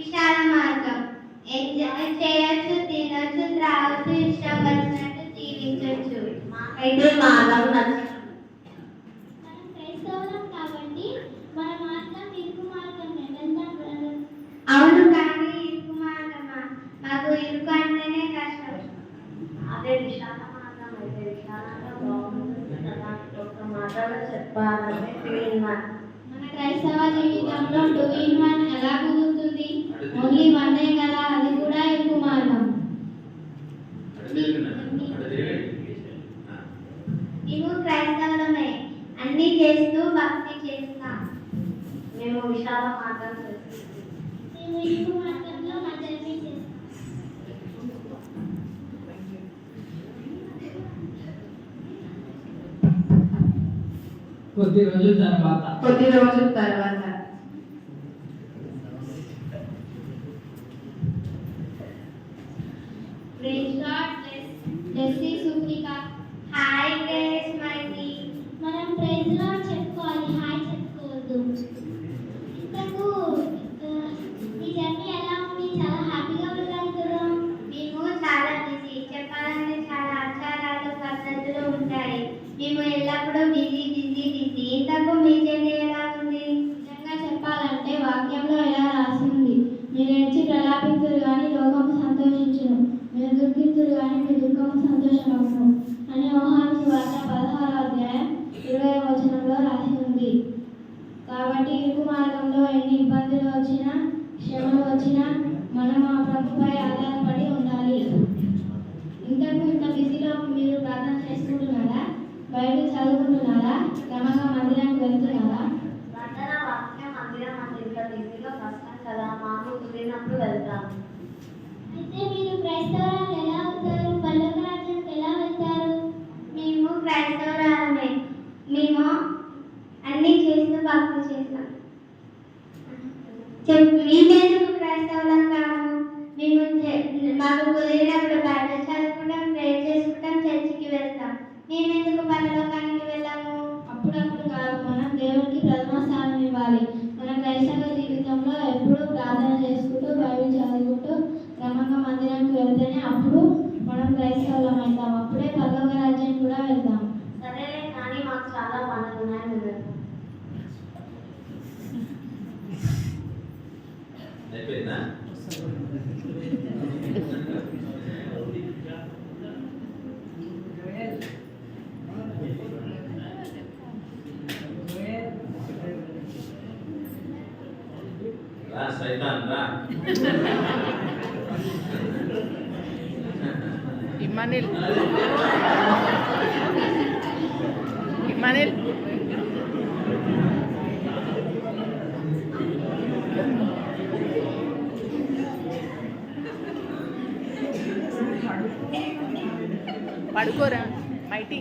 విశాల మార్గం. ఎంజాయ్ చేయొచ్చు, తినొచ్చు, త్రాగొచ్చు, ఇష్టం వచ్చినట్టు జీవించవచ్చు. మాకైతే మార్గం నచ్చింది. మనం క్రైస్తవులం కాబట్టి మన మార్గం ఇరుకు మార్గమే. వెళ్దాం. అవును, కానీ ఇరుకు మార్గమా? మాకు ఇరుకు అంటేనే కష్టం. అదే విశాల మార్గం అయితే విశాలంగా బాగుంటుంది కదా. ఒక మాటలో చెప్పాలంటే మన క్రైస్తవ జీవితంలో 2 in 1 ఎలా కుదురుతుంది? ఓన్లీ 1 కదా, అది కూడా ఇరుకు మార్గం. మేము క్రైస్తవులమే, అన్ని చేస్తూ భక్తి చేస్తాం. మేము విశాల మార్గం చేస్తాం. మేము ఇరుకు మార్గంలో మధ్యలో చేస్తాం. కొద్ది రోజుల తర్వాత ప్రైజ్ గాడ్. లెస్సీ సుప్రిక. హాయ్ గైస్, మైటీ. మనం ప్రైజ్ లార్డ్ చెప్పుకోవాలి, హాయ్ చెప్పుకోవద్దు. ఇంతకు ఈ జర్నీ ఎలా ఉంది? చాలా హ్యాపీగా వెళ్ళగలుగుతున్నాం. మేము చాలా బిజీ, చెప్పాలంటే చాలా ఆచారాలు పద్ధతులు ఉంటాయి. మేము ఎల్లప్పుడూ బిజీ. ఇంతకు మీ జర్నీ ఎలా ఉంది? నిజంగా చెప్పాలంటే వాక్యంలో ఎలా రాసి ఉంది, మీరు ఏడ్చి ప్రలాపింతురు కానీ లోకము సంతోషించును, మీరు దుఃఖితురు కానీ మీ దుఃఖము సంతోషమవును అని యోహాను సువార్త 16వ అధ్యాయం 20వ వచనంలో రాసి ఉంది. కాబట్టి ఇరుకు మార్గంలో ఎన్ని ఇబ్బందులు వచ్చినా, శ్రమలు వచ్చినా మనం ఆ ప్రభుపై ఆధారపడి ఉండాలి. ఇంత బిజీలో మీరు ప్రార్థన చేసుకుంటున్నారా? బైబిల్ చదువుకుంటున్నారా? క్రమంగా మందిరానికి వెళ్తున్నారా? ప్రార్థన, వాక్యం, మందిరం అంటే ఇంత బిజీలో కష్టం కదా. మాకు కుదిరినప్పుడు వెళ్తాం. అయితే మీరు క్రైస్తవులకు ఎలా అవుతారు? పరలోక రాజ్యానికి ఎలా వెళ్తారు? మేము క్రైస్తవురాలమే. మేము అన్ని చేస్తూ భక్తి చేస్తాం. మేమెందుకు క్రైస్తవులం కాము? మేము మాకు కుదిరినప్పుడు బైబిల్ చదువుకుంటాం, ప్రేయర్ చేసుకుంటాం, చర్చికి వెళ్తాం. మేమెందుకు పరలోకానికి వెళ్ళాము? అప్పుడప్పుడు కాదు, మనం దేవునికి ప్రథమ స్థానం ఇవ్వాలి. మన క్రైస్తవ జీవితంలో ఎప్పుడూ ప్రార్థన చేసుకుంటూ, బైబిల్ చదువుకుంటూ, క్రమంగా మందిరానికి వెళ్తేనే అప్పుడు మనం క్రైస్తవులం అవుతాం. అప్పుడే పరలోక రాజ్యానికి కూడా వెళ్తాం. సరేలే, కానీ మాకు చాలా పనులు ఉన్నాయి. మేము వెళ్తాం. అయిపోయిందా? రా సైతాన్ రా. Imanil. పడుకోరా మైటి.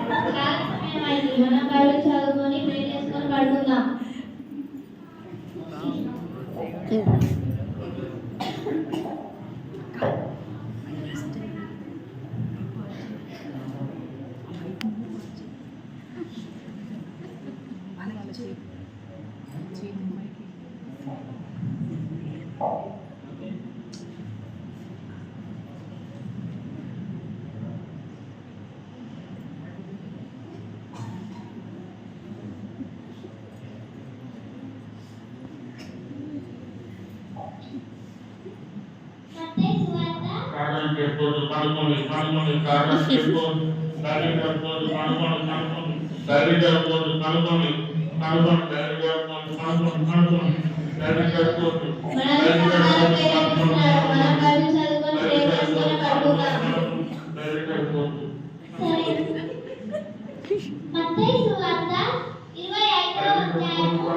చాలా సమయం అయింది, మనం బైబిల్ చదువుకొని ప్రే చేసుకొని పడుకుందాం. చేసుకోవచ్చు, పడుకోండి ప్రార్థన చేసుకోవచ్చు, ధైర్యం జరుపుకోవచ్చు, పడుకోండి ధైర్యం జరుపుకోవచ్చు, పడుకోండి ధైర్యం జరుపుకోవచ్చు, పడుకోండి ధైర్యం జరుపుకోవచ్చు, ధైర్యం జరుపుకోవచ్చు. మత్తయి సువార్త 25వ అధ్యాయము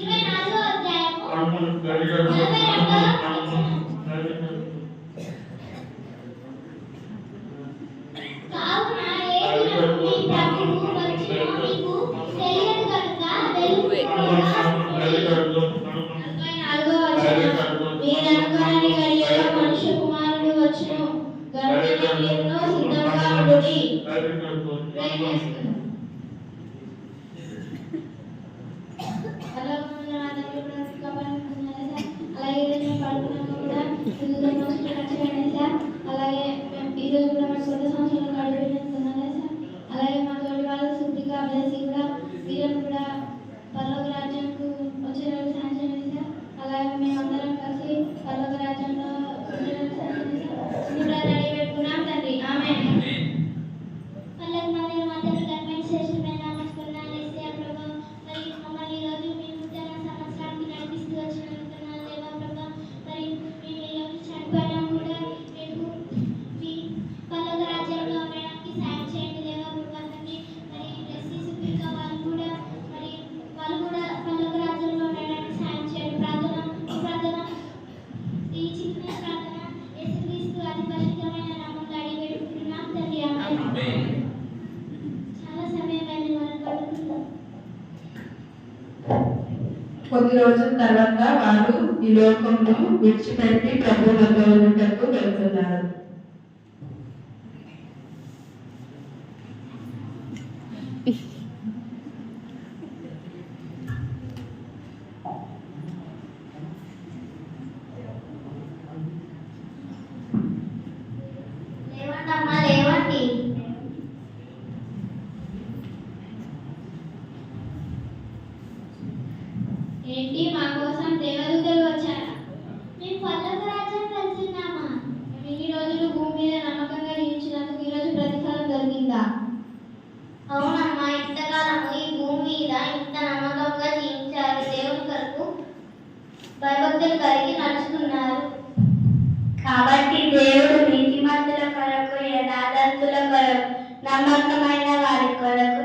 24వ అధ్యాయము 42వ కావున ఏ దినము మీ ప్రభువు వచ్చునో మీకు తెలియదు కనుక మీరనుకోని గడియలో మనుష్య కుమారుడు వచ్చును గనుక మీరును సిద్ధంగా ఉండుడి. పరలోక కొద్ది రోజుల తర్వాత వారు ఈ లోకంలో విడిచిపెట్టి ప్రభువులతో ఉన్నటకు వెళ్తున్నారు. లేవండమ్మా, లేవండి. ఏంటి మా కోసం దేవదూతలు వచ్చారా? మేము పల్లపు రాజ్యం వెళ్తున్నామా? మేము ఇన్ని రోజులు భూమి మీద నమ్మకంగా జీవించినందుకు ఈరోజు ప్రతిఫలం దొరికిందా? అవునమ్మా, ఇంతకాలము ఈ భూమి మీద ఇంత నమ్మకంగా జీవించారు. దేవుని కొరకు భయభక్తులు కలిగి నడుచుకున్నారు. కాబట్టి దేవుడు నీతిమంతుల కొరకు, యథార్థుల కొరకు, నమ్మకమైన వారి కొరకు